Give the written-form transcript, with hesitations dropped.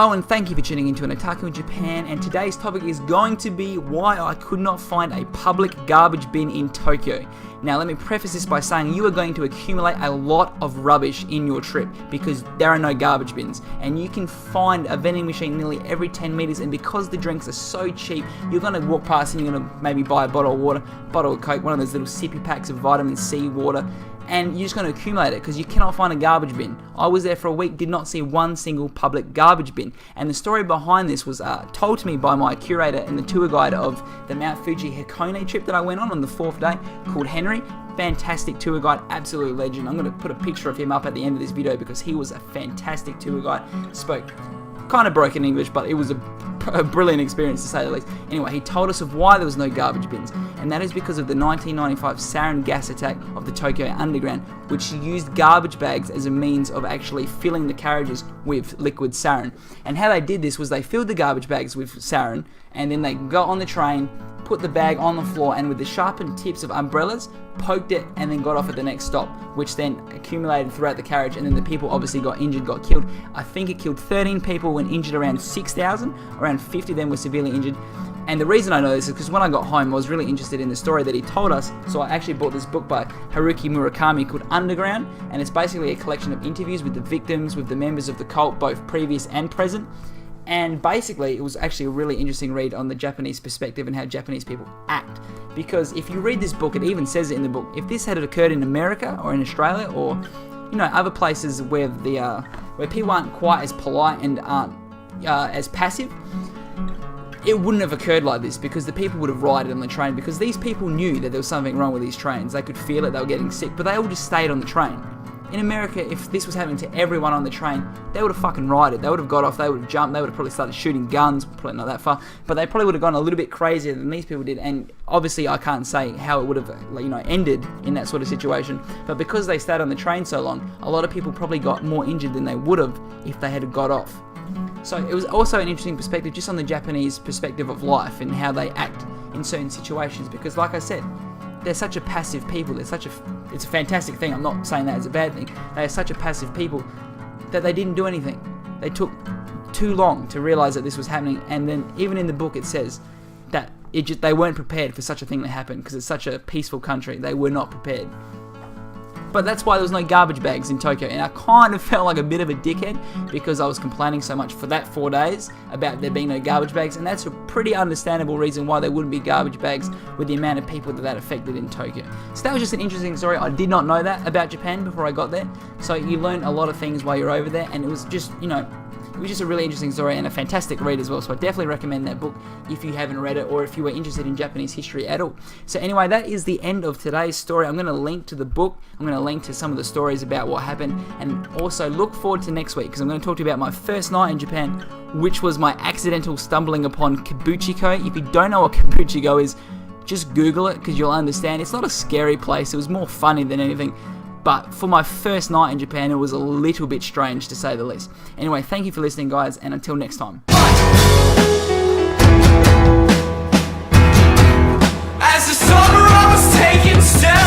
Hello and thank you for tuning into An Otaku in Japan, and today's topic is going to be why I could not find a public garbage bin in Tokyo. Now let me preface this by saying you are going to accumulate a lot of rubbish in your trip because there are no garbage bins, and you can find a vending machine nearly every 10 meters, and because the drinks are so cheap, you're going to walk past and you're going to maybe buy a bottle of water, bottle of Coke, one of those little sippy packs of vitamin C water, and you're just going to accumulate it because you cannot find a garbage bin. I was there for a week, did not see one single public garbage bin, and the story behind this was told to me by my curator and the tour guide of the Mount Fuji Hakone trip that I went on the 4th day, called Henry. Fantastic tour guide, absolute legend. I'm going to put a picture of him up at the end of this video because he was a fantastic tour guide. Spoke kind of broken English, but it was a brilliant experience to say the least. Anyway, he told us of why there was no garbage bins, and that is because of the 1995 sarin gas attack of the Tokyo Underground, which used garbage bags as a means of actually filling the carriages with liquid sarin. And how they did this was they filled the garbage bags with sarin, and then they got on the train, put the bag on the floor, and with the sharpened tips of umbrellas, poked it, and then got off at the next stop, which then accumulated throughout the carriage, and then the people obviously got injured, got killed. I think it killed 13 people and injured around 6,000, around 50 of them were severely injured. And the reason I know this is because when I got home, I was really interested in the story that he told us, so I actually bought this book by Haruki Murakami called Underground, and it's basically a collection of interviews with the victims, with the members of the cult, both previous and present. And basically, it was actually a really interesting read on the Japanese perspective and how Japanese people act. Because if you read this book, it even says it in the book, if this had occurred in America or in Australia or, you know, other places where where people aren't quite as polite and aren't as passive, it wouldn't have occurred like this, because the people would have rioted on the train, because these people knew that there was something wrong with these trains. They could feel it, they were getting sick, but they all just stayed on the train. In America, if this was happening to everyone on the train, they would have fucking rioted. They would have got off, they would have jumped, they would have probably started shooting guns, probably not that far, but they probably would have gone a little bit crazier than these people did. And obviously I can't say how it would have, ended in that sort of situation, but because they stayed on the train so long, a lot of people probably got more injured than they would have if they had got off. So it was also an interesting perspective just on the Japanese perspective of life and how they act in certain situations, because like I said, they're such a passive people. It's a fantastic thing. I'm not saying that as a bad thing. They are such a passive people that they didn't do anything. They took too long to realize that this was happening, and then even in the book it says that they weren't prepared for such a thing to happen because it's such a peaceful country. They were not prepared. But that's why there was no garbage bags in Tokyo, and I kind of felt like a bit of a dickhead because I was complaining so much for that 4 days about there being no garbage bags, and that's a pretty understandable reason why there wouldn't be garbage bags with the amount of people that affected in Tokyo. So that was just an interesting story. I did not know that about Japan before I got there, so you learn a lot of things while you're over there, and it was just, it was just a really interesting story and a fantastic read as well, so I definitely recommend that book if you haven't read it or if you were interested in Japanese history at all. So anyway, that is the end of today's story. I'm going to link to the book, I'm going to link to some of the stories about what happened, and also look forward to next week because I'm going to talk to you about my first night in Japan, which was my accidental stumbling upon Kabuchiko. If you don't know what Kabuchiko is, just Google it because you'll understand. It's not a scary place, it was more funny than anything. But for my first night in Japan, it was a little bit strange to say the least. Anyway, thank you for listening, guys, and until next time. As the summer I was taking steps